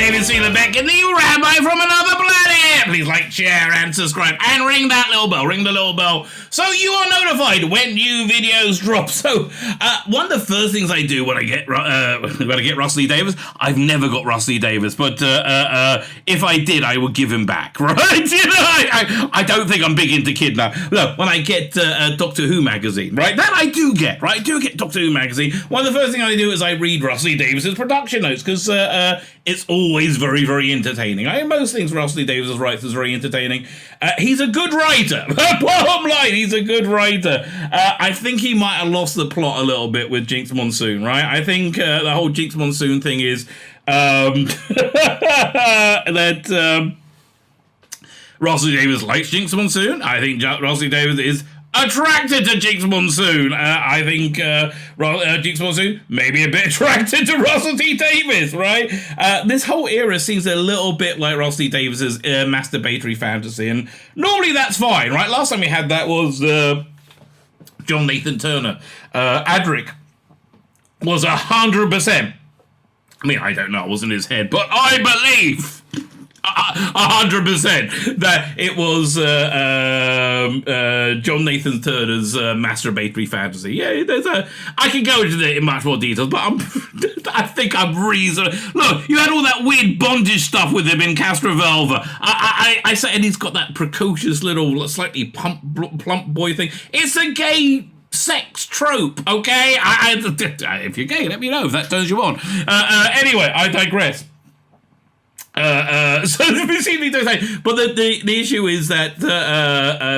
Davies, Tzvi Lebetkin, the rabbi from another planet. Please like, share, and subscribe, and ring that little bell. Ring the little bell so you are notified when new videos drop. So, one of the first things I do when I get Tzvi Davies, I've never got Tzvi Davies, but if I did, I would give him back, right? I don't think I'm big into kid now. Look, when I get Doctor Who magazine, right? That I do get, right? I do get Doctor Who magazine. One of the first things I do is I read Tzvi Davies' production notes, because it's always very, very entertaining. I think most things Tzvi Davies writes is very entertaining. He's a good writer. Bottom line, he's a good writer. I think he might have lost the plot a little bit with Jinkx Monsoon, right? I think the whole Jinkx Monsoon thing is that Tzvi Davies likes Jinkx Monsoon. I think Tzvi Davies is attracted to Jinkx Monsoon. I think Jinkx Monsoon may be a bit attracted to Tzvi Davies, right? This whole era seems a little bit like Tzvi Davies' masturbatory fantasy, and normally that's fine, right? Last time we had that was John Nathan Turner. Adric was 100%. I mean, I don't know, it wasn't his head, but I believe 100% that it was John Nathan Turner's masturbatory fantasy. Yeah, I can go into it in much more detail, but I think I'm reasonable. Look, you had all that weird bondage stuff with him in Castrovelva. I said, and he's got that precocious little, slightly plump boy thing. It's a gay sex trope, okay? If you're gay, let me know if that turns you on. Anyway, I digress. So we seem to be doing that. But the issue is that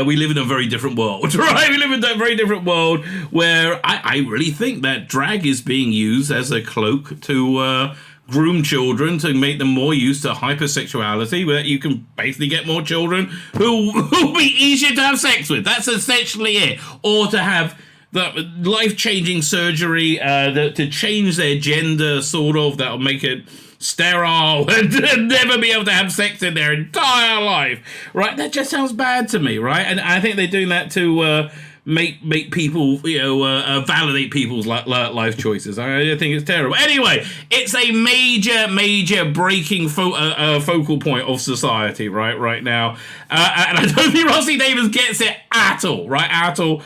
we live in a very different world, right? We live in a very different world where I really think that drag is being used as a cloak to groom children, to make them more used to hypersexuality, where you can basically get more children who will be easier to have sex with. That's essentially it. Or to have the life-changing surgery to change their gender, sort of, that'll make it sterile and never be able to have sex in their entire life, right? That just sounds bad to me, right? And I think they're doing that to make people, validate people's life choices. I think it's terrible. Anyway, it's a major breaking focal point of society, right now. And I don't think Tzvi Davies gets it at all, right? At all.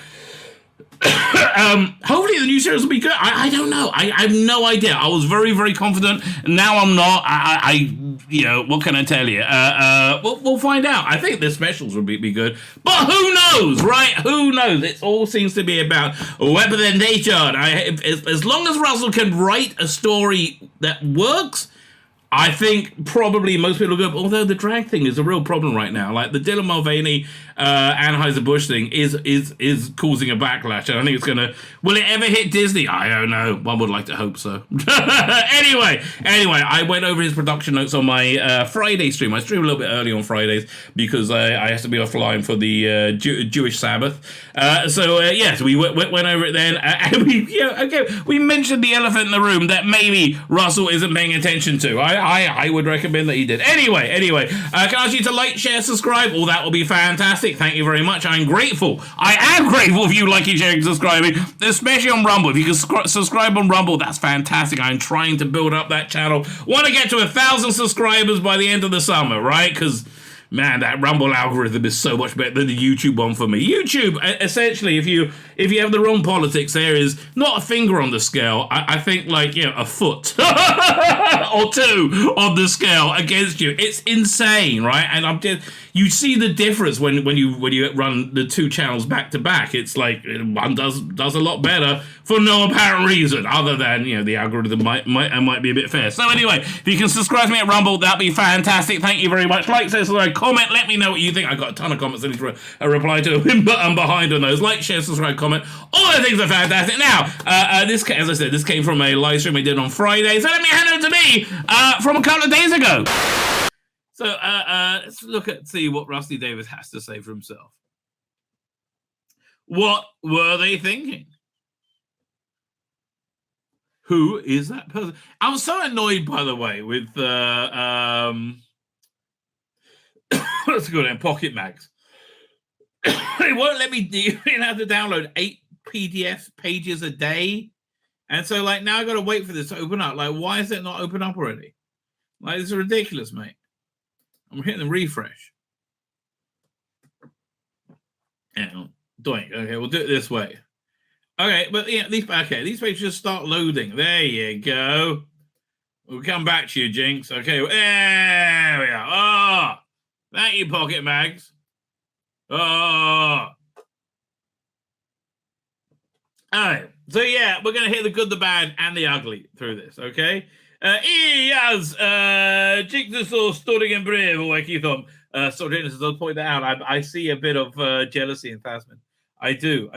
Hopefully the new series will be good. I don't know. I have no idea. I was very, very confident. Now I'm not. What can I tell you? We'll find out. I think the specials will be good. But who knows, right? Who knows? It all seems to be about representation. As long as Russell can write a story that works, I think probably most people will go, although the drag thing is a real problem right now. Like the Dylan Mulvaney, Anheuser-Busch thing is causing a backlash. And I think it's going to, will it ever hit Disney? I don't know. One would like to hope so. Anyway, I went over his production notes on my Friday stream. I stream a little bit early on Fridays because I have to be offline for the Jewish Sabbath. Yes, we went over it then. And we mentioned the elephant in the room that maybe Russell isn't paying attention to. I would recommend that he did. Anyway, can I ask you to like, share, subscribe? All that will be fantastic. Thank you very much. I'm grateful. I am grateful for you liking, sharing, subscribing, especially on Rumble. If you can subscribe on Rumble, that's fantastic. I'm trying to build up that channel. Want to get to 1,000 subscribers by the end of the summer, right? Because man, that Rumble algorithm is so much better than the YouTube one for me. YouTube, essentially, if you have the wrong politics, there is not a finger on the scale. I think a foot or two on the scale against you. It's insane, right? And you see the difference when you run the two channels back to back. It's like one does a lot better for no apparent reason other than the algorithm might be a bit fair. So anyway, if you can subscribe to me at Rumble, that'd be fantastic. Thank you very much. Like, say, subscribe, comment. Let me know what you think. I got a ton of comments I need to reply to, but I'm behind on those. Like, share, subscribe, comment. All the things are fantastic. Now, this, as I said, this came from a live stream we did on Friday. So let me hand it to me from a couple of days ago. So let's see what Tzvi Davies has to say for himself. What were they thinking? Who is that person? I'm so annoyed, by the way, with what's it called? Pocket Mags. It won't let me have to download 8 PDF pages a day, and so now I got to wait for this to open up. Why is it not open up already? Like, this is ridiculous, mate. I'm hitting the refresh. Yeah, doink. Okay, we'll do it this way. Okay, but yeah, these pages just start loading. There you go. We'll come back to you, Jinkx. Okay, there we are. Oh, thank you, Pocket Mags. Oh. All right. So yeah, we're gonna hit the good, the bad, and the ugly through this. Okay. Yes. Jinkx så storigen brev och Ekithom. So I'll point that out. I see a bit of jealousy in Tasman. I do.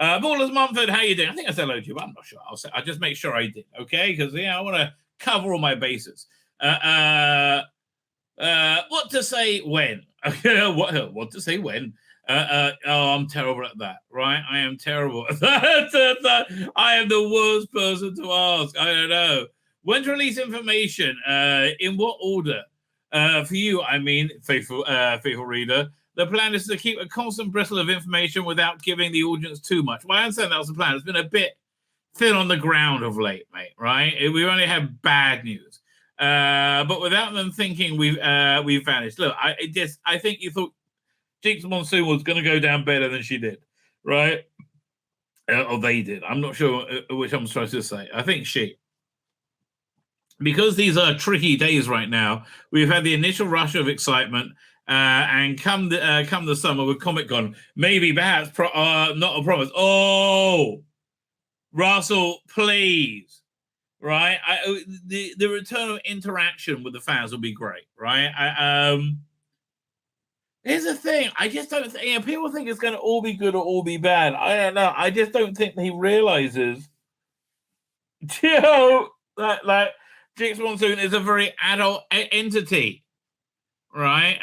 Ballers Mumford, how you doing? I think I said hello to you, but I'm not sure. I'll just make sure I did. Okay, because I want to cover all my bases. What to say when? What to say when? I'm terrible at that, right? I am terrible at that. I am the worst person to ask. I don't know. When to release information? In what order? For you, I mean, faithful reader, the plan is to keep a constant bristle of information without giving the audience too much. Well, I understand that was the plan. It's been a bit thin on the ground of late, mate, right? We've only had bad news. But without them thinking we've vanished. Look, I think you thought Jinkx Monsoon was going to go down better than she did, right? Or they did. I'm not sure which I'm supposed to say. I think she. Because these are tricky days right now, we've had the initial rush of excitement, and come the summer with Comic-Con, maybe perhaps not a promise. Oh, Russell, please. Right, the return of interaction with the fans will be great, right? Here's the thing: I just don't think people think it's going to all be good or all be bad. I don't know. I just don't think he realizes, that like Jinkx Monsoon is a very adult entity, right?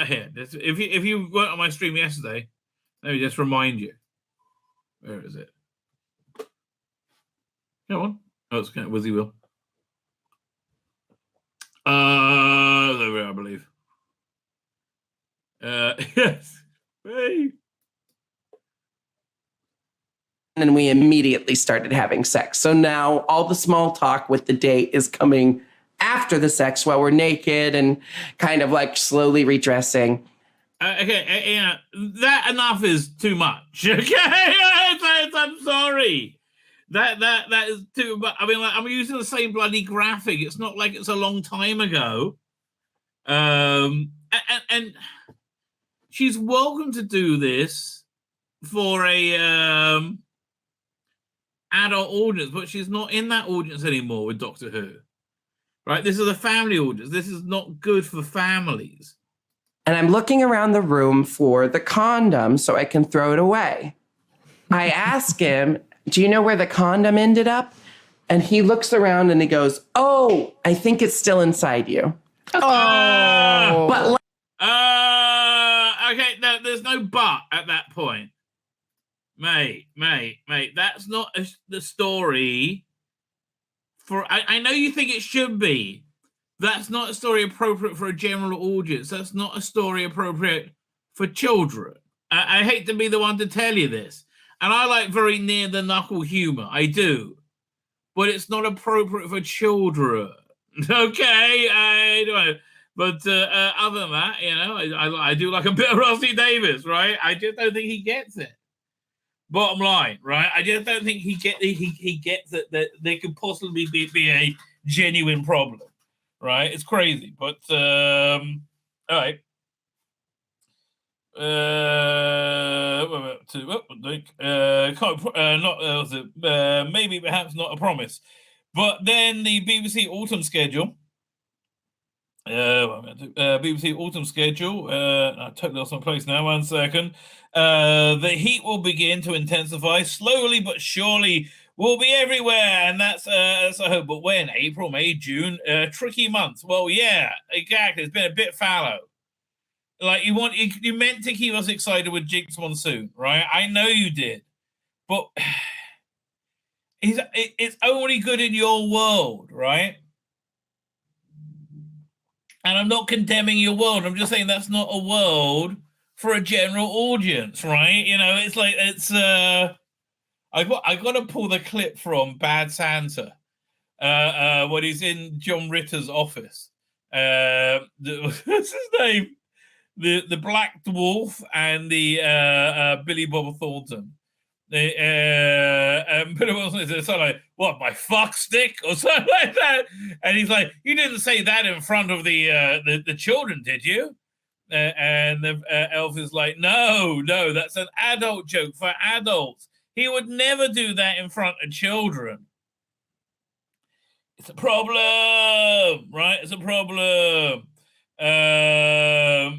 Here, if you weren't on my stream yesterday, let me just remind you. Where is it? Come on. Oh, it's kind of Wizzy Will. There we are, I believe. Yes. Hey. And we immediately started having sex. So now all the small talk with the date is coming after the sex while we're naked and kind of like slowly redressing. Okay, that enough is too much. Okay, I'm sorry. That is too much. I mean, like, I'm using the same bloody graphic. It's not like it's a long time ago. And she's welcome to do this for a adult audience, but she's not in that audience anymore with Doctor Who. Right? This is a family audience. This is not good for families. And I'm looking around the room for the condom so I can throw it away. I ask him, do you know where the condom ended up? And he looks around and he goes, oh, I think it's still inside you. Oh. But okay, no, there's no but at that point. Mate, that's not the story for... I know you think it should be. That's not a story appropriate for a general audience. That's not a story appropriate for children. I hate to be the one to tell you this. And I like very near-the-knuckle humor. I do. But it's not appropriate for children. Okay? I don't. But other than that, I do like a bit of Rusty Davies, right? I just don't think he gets it. Bottom line, right? I just don't think he gets it that there could possibly be a genuine problem, right? It's crazy, but all right. Maybe perhaps not a promise, but then the BBC autumn schedule. BBC autumn schedule. I totally lost my place now. 1 second. The heat will begin to intensify slowly but surely. Will be everywhere, and that's I hope. But when? April, May, June? Tricky months. Well, yeah, exactly. It's been a bit fallow. Like you meant to keep us excited with Jinkx Monsoon, right? I know you did, but it's only good in your world, right? And I'm not condemning your world. I'm just saying that's not a world for a general audience, right? It's like I got to pull the clip from Bad Santa when he's in John Ritter's office. What's his name? The Black Dwarf and the Billy Bob Thornton. Billy Bob Thornton is something like, what, my fuck stick or something like that, and he's like, you didn't say that in front of the children, did you? And the elf is like, no, that's an adult joke for adults. He would never do that in front of children. It's a problem, right? It's a problem. But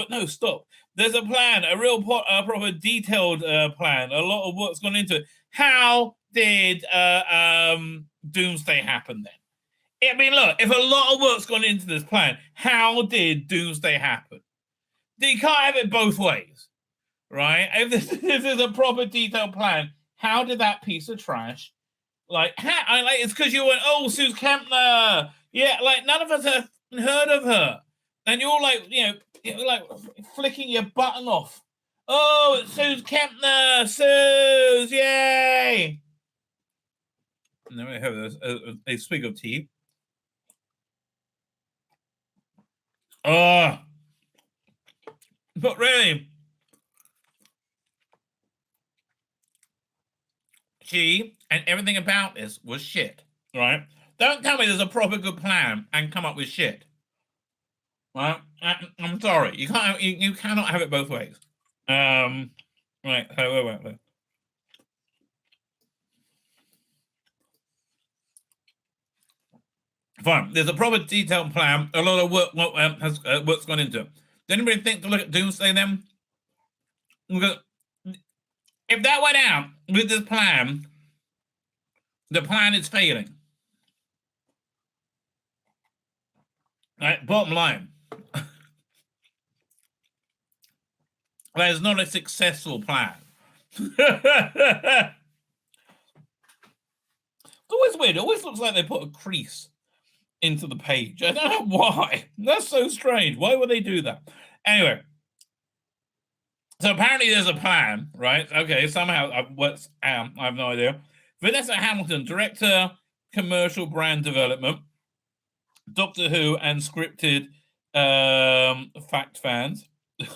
no, stop. There's a plan, a real proper detailed plan. A lot of work's gone into it. How did Doomsday happen then? I mean, look, if a lot of work's gone into this plan, how did Doomsday happen? You can't have it both ways, right? If this is a proper detailed plan, how did that piece of trash, it's because you went, oh, Suze Kempner. Yeah, like, none of us have heard of her. And you're like, you're like flicking your button off. Oh, it's Suze Kempner. Suze, yay. And then we have a swig of tea. But really, she and everything about this was shit, right? Don't tell me there's a proper good plan and come up with shit, right? I'm sorry, you can't. You cannot have it both ways. Right. So wait. Fine. There's a proper detailed plan. A lot of work work's gone into it. Did anybody think to look at Doomsday then? Because if that went out with this plan, the plan is failing. Right. Bottom line, that is not a successful plan. It's always weird. It always looks like they put a crease into the page. I don't know why. That's so strange. Why would they do that? Anyway, so apparently there's a plan, right? Okay, somehow I have no idea. Vanessa Hamilton, director, commercial brand development, Doctor Who and scripted fact fans,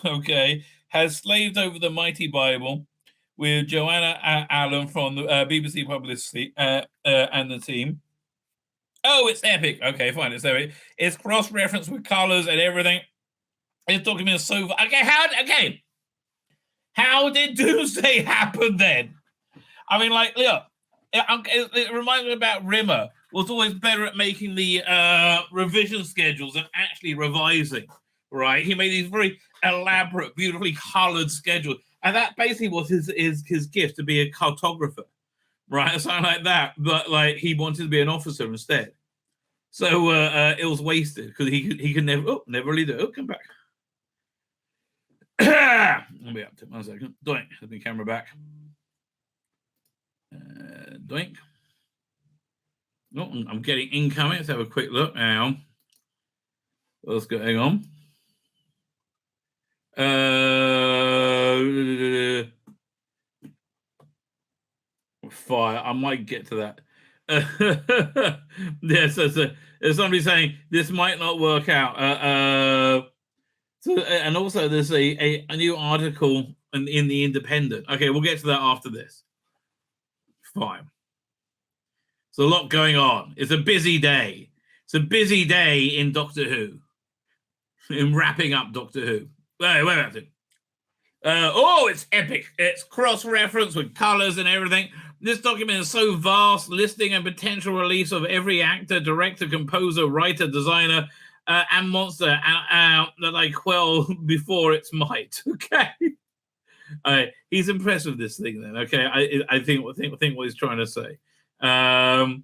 okay, has slaved over the mighty Bible with Joanna Allen from the BBC Publicity and the team. Oh, it's epic. Okay, fine. It's epic. It's cross-referenced with colors and everything. This document is so... Okay, how did Doomsday happen then? I mean, like, look, it reminds me about Rimmer was always better at making the revision schedules and actually revising, right? He made these very elaborate, beautifully colored schedules. And that basically was his gift, to be a cartographer. Right, something like that, but like he wanted to be an officer instead, so it was wasted because he could never really do it. Oh, come back. I'll be up to 1 second. Doink, have the camera back. Doink. Oh, I'm getting incoming. Let's have a quick look now. What's going on? Fire. I might get to that. Yes, there's somebody saying this might not work out. And also there's a new article in the Independent. Okay, we'll get to that after this. Fine. There's a lot going on. It's a busy day. It's a busy day in Doctor Who. In wrapping up Doctor Who. Wait a minute. It's epic. It's cross-reference with colors and everything. This document is so vast, listing and potential release of every actor, director, composer, writer, designer, and monster that I quell before its might. Okay. He's impressed with this thing then. Okay. I think what he's trying to say. The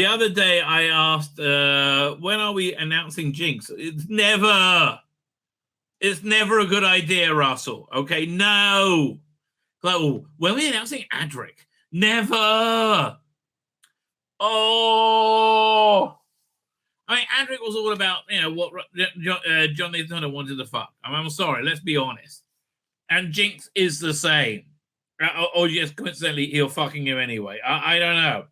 other day I asked, when are we announcing Jinkx? It's never a good idea, Russell. Okay, no. Like, when are we announcing Adric? Never. Oh. I mean, Adric was all about, what John Nathan wanted to fuck. I'm sorry, let's be honest. And Jinkx is the same. or just coincidentally he'll fucking him anyway. I don't know.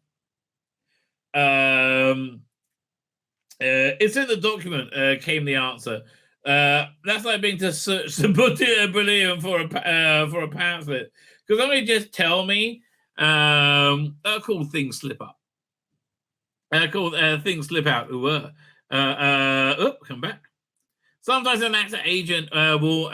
It's in the document. Came the answer. That's like being to search the brilliant for a pamphlet. Because somebody just tell me, cool things slip up. Cool things slip out. Come back. Sometimes an actor agent will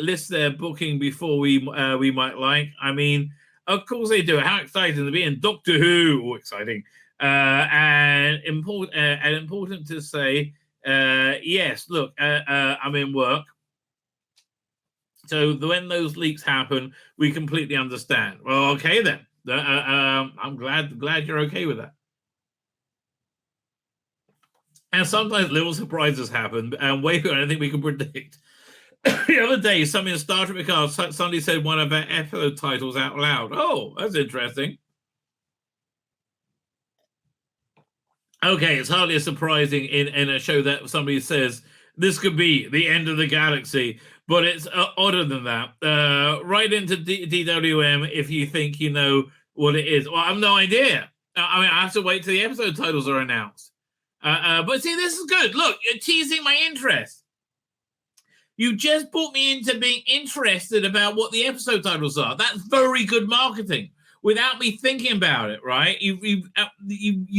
list their booking before we might like. I mean, of course they do. How exciting to be in Doctor Who! Oh, exciting. And important to say, yes, look, I'm in work. So when those leaks happen, we completely understand. Well, okay then. I'm glad you're okay with that. And sometimes little surprises happen, and way beyond anything we can predict. The other day, something in Star Trek Picard, somebody said one of our episode titles out loud. Oh, that's interesting. Okay, it's hardly surprising in a show that somebody says this could be the end of the galaxy, but it's odder than that. Right into DWM if you think you know what it is. Well, I have no idea. I mean, I have to wait till the episode titles are announced. But see, this is good. Look, you're teasing my interest. You just brought me into being interested about what the episode titles are. That's very good marketing without me thinking about it, right? You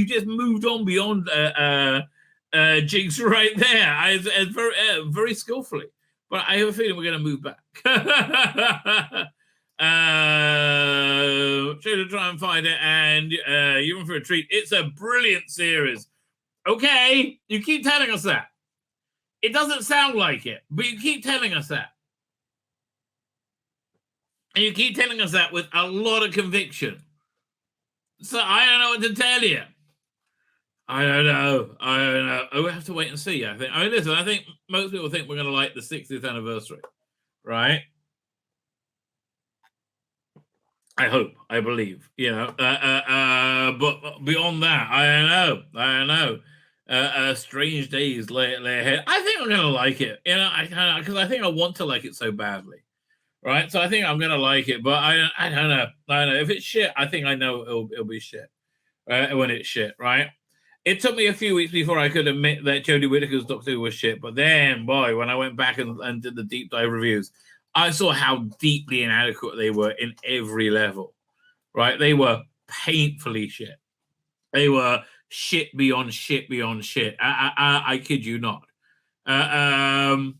just moved on beyond Jinkx right there. It's very very skillfully. But I have a feeling we're going to move back. Should try and find it, and you're in for a treat. It's a brilliant series. Okay, you keep telling us that. It doesn't sound like it, but you keep telling us that. And you keep telling us that with a lot of conviction. So I don't know what to tell you. I don't know. I will have to wait and see, I think. I mean, listen, I think most people think we're going to like the 60th anniversary, right? I hope, I believe, you know. But beyond that, I don't know. Strange days lay ahead. I think I'm gonna like it, you know. Because I think I want to like it so badly, right? So I think I'm gonna like it, but I don't know. I don't know if it's shit. I think I know it'll be shit when it's shit, right? It took me a few weeks before I could admit that Jodie Whittaker's Doctor Who was shit, but then, boy, when I went back and did the deep dive reviews, I saw how deeply inadequate they were in every level, right? They were painfully shit. They were shit beyond shit beyond shit. I kid you not. Sometimes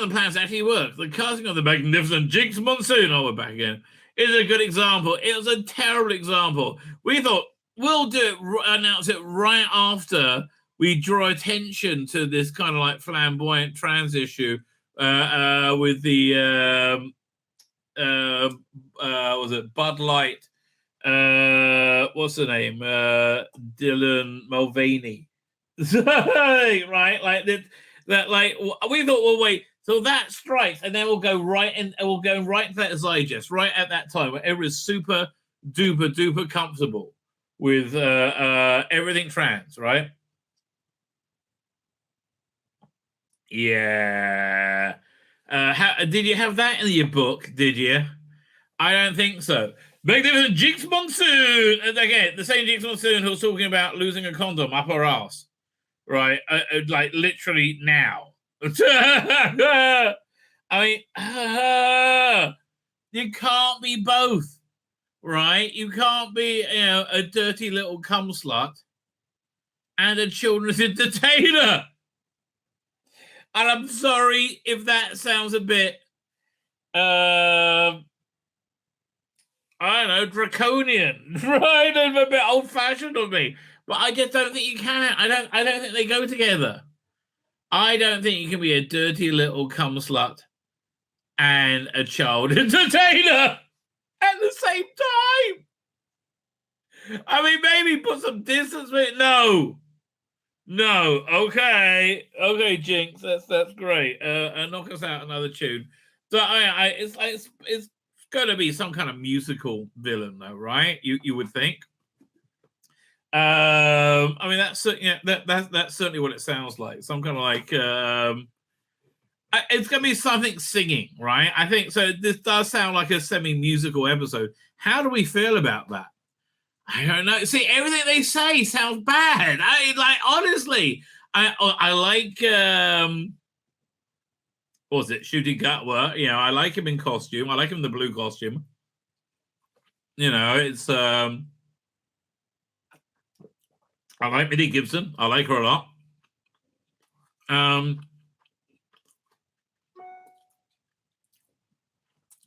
the plans actually work. The casting of the magnificent Jinkx Monsoon, we're back again, is a good example. It was a terrible example. We thought, we'll do it, announce it right after we draw attention to this kind of like flamboyant trans issue with the, was it Bud Light? What's the name? Dylan Mulvaney. Right? Like that like we thought, well, wait, so that strikes, and then we'll go right in, and we'll go right into that Zygest, right at that time where everyone's super duper comfortable with everything trans, right? Yeah. Did you have that in your book? Did you? I don't think so. Magnificent Jinkx Monsoon. And again, the same Jinkx Monsoon who was talking about losing a condom up her ass, right? Like literally now. I mean, you can't be both, right? You can't be, you know, a dirty little cum slut and a children's entertainer. And I'm sorry if that sounds a bit, I don't know, draconian, right? And a bit old-fashioned of me. But I just don't think you can. I don't think they go together. I don't think you can be a dirty little cum slut and a child entertainer at the same time. I mean, maybe put some distance with it. No. Okay, Jinkx, that's great. Knock us out another tune. So it's going to be some kind of musical villain, though, right? You would think. I mean, that's certainly what it sounds like. Some kind of like It's going to be something singing, right? I think so. This does sound like a semi-musical episode. How do we feel about that? I don't know. See, everything they say sounds bad. Honestly, I like what was it, Shooty Gatwa? I like him in costume. I like him in the blue costume. It's I like Minnie Gibson. I like her a lot.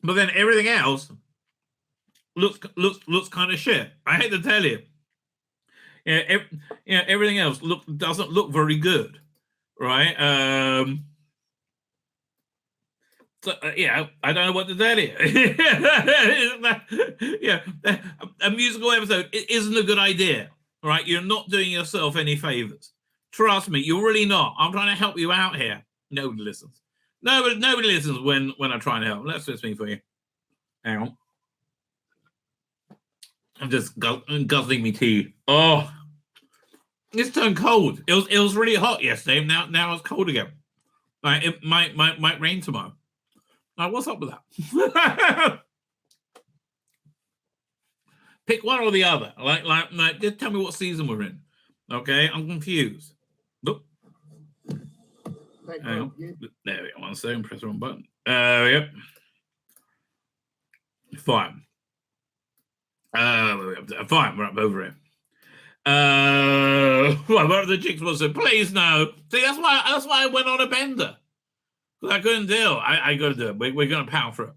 But then everything else looks kind of shit. I hate to tell you. Everything else doesn't look very good, right? I don't know what to tell you. A musical episode isn't a good idea, right? You're not doing yourself any favors. Trust me, you're really not. I'm trying to help you out here. Nobody listens. Nobody listens when I try and help. That's just me for you. Hang on. I'm just guzzling me tea. Oh, it's turned cold. It was really hot yesterday. Now it's cold again. Like it might rain tomorrow. Like, what's up with that? Pick one or the other. Like, just tell me what season we're in. Okay, I'm confused. Look. There we go. 1 second. Press the wrong button. Yep. Fine. Fine. We're up over here. What the Jinkx was said, please no. See, that's why I went on a bender. I couldn't deal. I got to do it. We're going to power through it.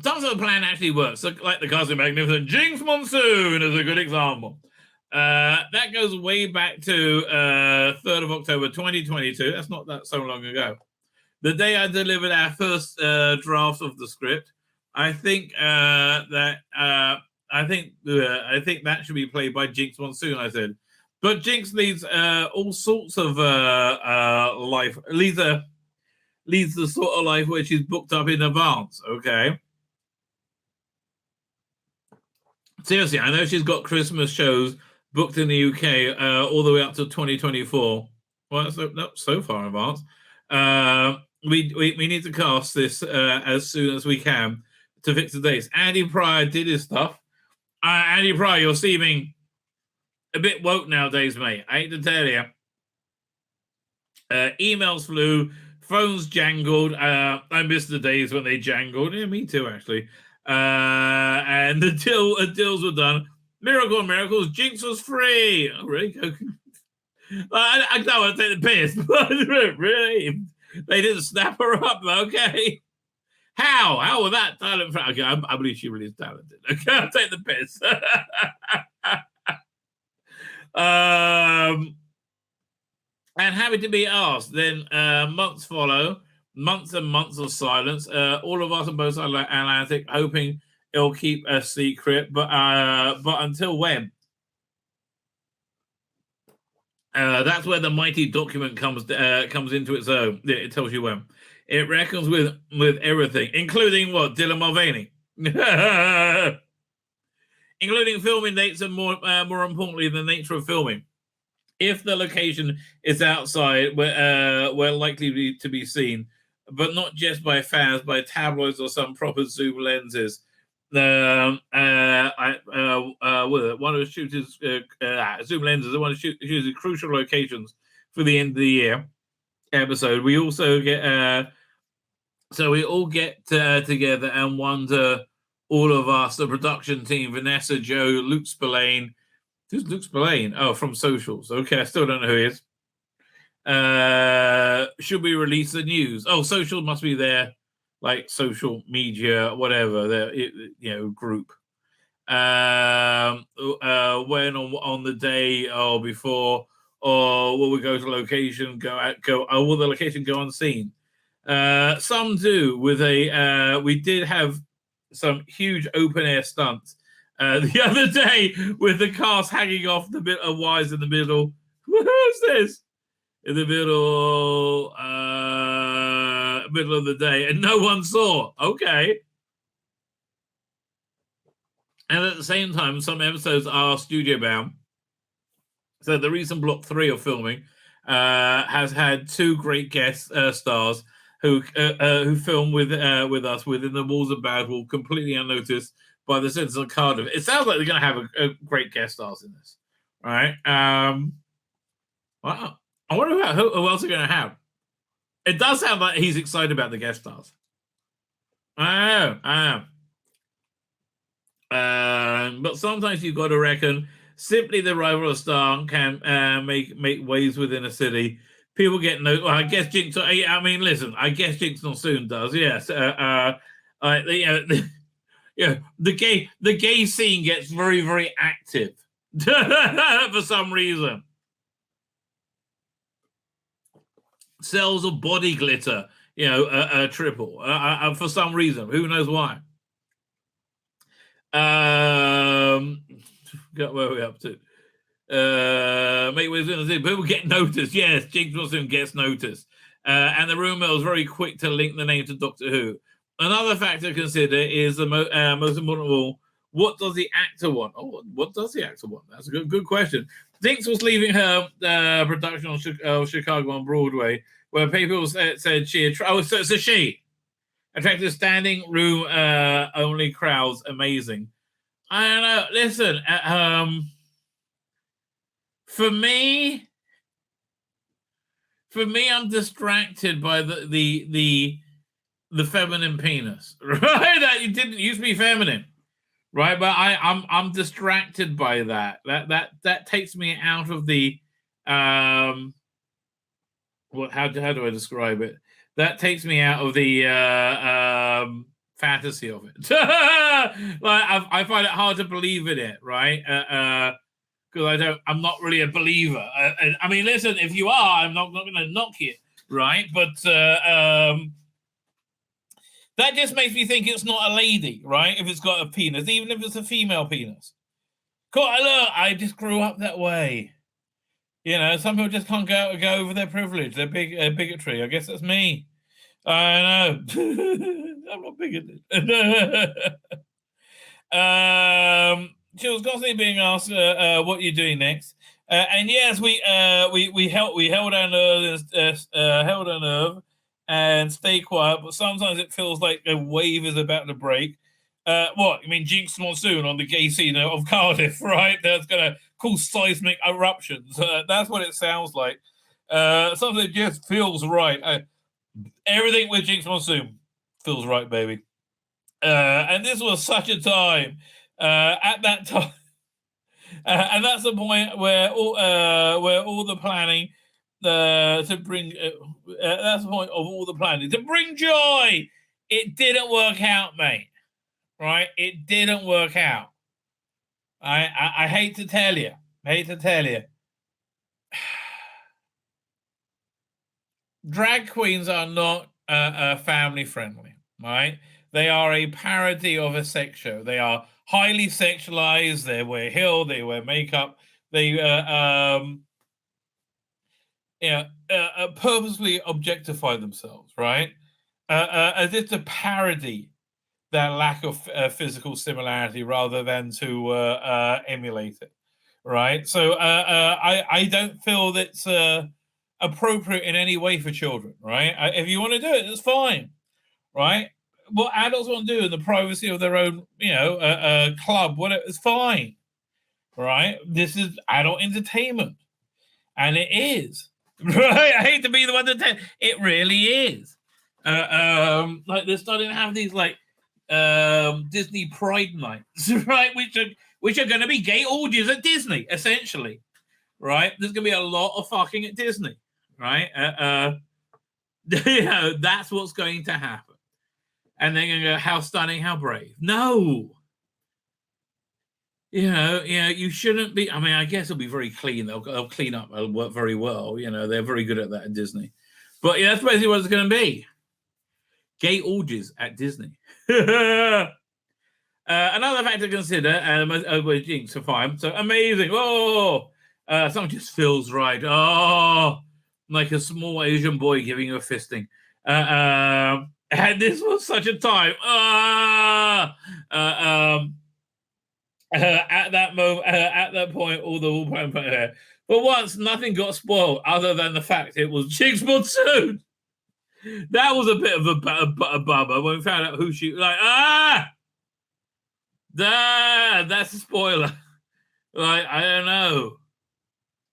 Some sort of plan actually works. So, like the casting magnificent Jinkx Monsoon is a good example. That goes way back to 3rd of October 2022. That's not that so long ago. The day I delivered our first draft of the script. I think that should be played by Jinkx Monsoon. I said, but Jinkx leads all sorts of life. Leads the sort of life where she's booked up in advance. Okay. Seriously, I know she's got Christmas shows booked in the UK all the way up to 2024. Well, that's not so far in advance. We need to cast this as soon as we can to fix the dates. Andy Pryor did his stuff. Andy Pryor, you're seeming a bit woke nowadays, mate. I hate to tell you. Emails flew, phones jangled. I miss the days when they jangled. Yeah, me too, actually. And the deals were done. Miracle on miracles, Jinkx was free. Oh, really? I don't want to take the piss, but really, they didn't snap her up. Okay. How was that talent? Okay, I believe she really is talented. Okay, I'll take the piss. And happy to be asked. Then months follow, months and months of silence. All of us on both sides of the Atlantic hoping it'll keep a secret, but until when? That's where the mighty document comes into its own. It tells you when. It reckons with everything, including what? Dylan Mulvaney. Including filming dates and more importantly, the nature of filming. If the location is outside, we're likely to be seen, but not just by fans, by tabloids or some proper zoom lenses. One of the shooters zoom lenses. I want to shoot crucial locations for the end of the year episode. We also get so we all get together and wonder, all of us, the production team, Vanessa, Joe, Luke Spillane. Who's Luke Spillane? Oh, from Socials. Okay, I still don't know who he is. Should we release the news? Oh, Social must be there. Like social media, whatever, the group. When on the day or before, or will we go to location? Will the location go unseen? Some do. With we did have some huge open air stunts the other day with the cast hanging off the bit of wires in the middle. Who's this? In the middle of the day, and no one saw. Okay. And at the same time, some episodes are studio bound. So the recent block 3 of filming has had two great guest stars who filmed with us within the walls of Badwall, completely unnoticed by the citizens of Cardiff. It sounds like they're going to have a great guest stars in this, right? Wow. I wonder about who else they're going to have. It does sound like he's excited about the guest stars. I am. But sometimes you've got to reckon simply the arrival of a star can make waves within a city. People get no. Well, I guess Jinkx. I mean, listen. I guess Jinkx soon does. Yes. Yeah. The gay scene gets very, very active for some reason. Sales of body glitter, triple for some reason. Who knows why? Got where we up to? Make waves in the city. People get noticed. Yes, Jinkx gets noticed. And the rumor was very quick to link the name to Doctor Who. Another factor to consider is the most important of all. What does the actor want? Oh, what does the actor want? That's a good question. Jinkx was leaving her production of Chicago on Broadway, where people said she so it's a she attracted standing room only crowds. Amazing. I don't know. Listen, for me, I'm distracted by the feminine penis, right? That it didn't used to be feminine, right? But I'm distracted by that. That takes me out of the how do I describe it? That takes me out of the fantasy of it. I find it hard to believe in it, right? Because I'm not really a believer. I mean, listen, if you are, I'm not going to knock you, right? But that just makes me think it's not a lady, right? If it's got a penis, even if it's a female penis. Cool. Look, I just grew up that way. Some people just can't go over their privilege, their bigotry. I guess that's me. I know. I'm not bigoted. She was constantly being asked, "What are you doing next?" And yes, we held our nerve and stay quiet. But sometimes it feels like a wave is about to break. What you mean, Jinkx Monsoon on the gay scene of Cardiff, right? That's gonna cause seismic eruptions. That's what it sounds like. Something just feels right. Everything with Jinkx Monsoon feels right, baby. And this was such a time. At that time, and that's the point where all the planning to bring. That's the point of all the planning to bring joy. It didn't work out, mate. Right? It didn't work out. I hate to tell you. Drag queens are not family friendly, right? They are a parody of a sex show. They are highly sexualized. They wear heel. They wear makeup. They purposely objectify themselves, right? As if to parody that lack of physical similarity rather than to emulate it, right? So I don't feel that's appropriate in any way for children, right? If you want to do it, it's fine, right? What adults want to do in the privacy of their own, club, whatever, it's fine, right? This is adult entertainment, and it is, right? I hate to be the one to tell it really is. Like they're starting to have these like Disney Pride nights, right? Which are going to be gay orgies at Disney, essentially, right? There's going to be a lot of fucking at Disney, right? That's what's going to happen. And they're going to go, how stunning, how brave. No. You shouldn't be. I mean, I guess it'll be very clean. They'll clean up. They'll work very well. They're very good at that at Disney. But that's basically what it's going to be. Gay orgies at Disney. Another factor to consider, Jinkx are fine. So amazing. Oh, something just feels right. Oh, like a small Asian boy giving you a fisting. And this was such a time. At that moment, at that point, all the For once, nothing got spoiled other than the fact it was Jinkx Monsoon. That was a bit of a bummer when we found out who she like. That's a spoiler. Like, I don't know.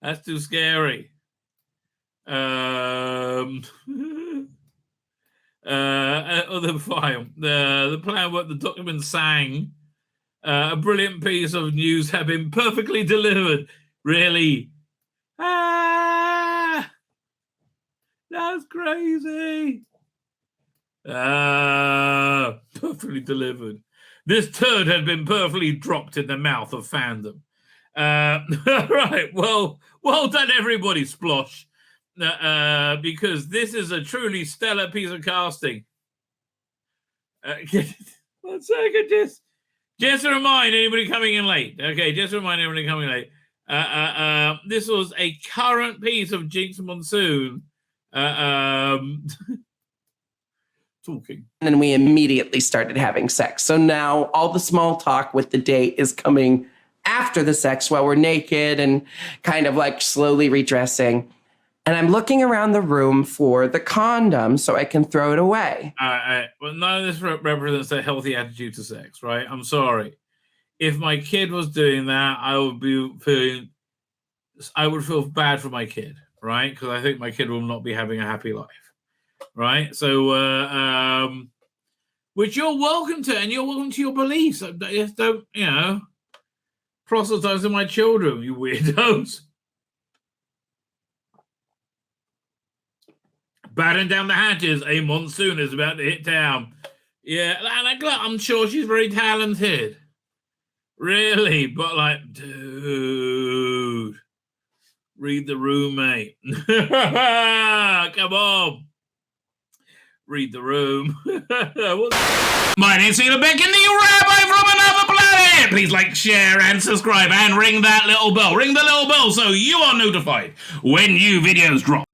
That's too scary. Other file. The plan what the document sang. A brilliant piece of news had been perfectly delivered. Really. That's crazy. Perfectly delivered. This turd had been perfectly dropped in the mouth of fandom. Right. Well done, everybody, Splosh. Because this is a truly stellar piece of casting. 1 second, just to remind anybody coming in late. Okay, just to remind everybody coming late. This was a current piece of Jinkx Monsoon. Talking. And then we immediately started having sex. So now all the small talk with the date is coming after the sex while we're naked and kind of like slowly redressing. And I'm looking around the room for the condom so I can throw it away. Well, none of this represents a healthy attitude to sex, right? I'm sorry. If my kid was doing that, I would feel bad for my kid, right? Because I think my kid will not be having a happy life, right? So, which you're welcome to, and you're welcome to your beliefs. Just don't, proselytize my children, you weirdos. Batten down the hatches. A monsoon is about to hit town. Yeah, and I'm sure she's very talented. Really, but like, dude, read the room, mate. Come on. Read the room. My name's Tzvi Lebetkin, the rabbi from another planet. Please like, share, and subscribe, and ring that little bell. Ring the little bell so you are notified when new videos drop.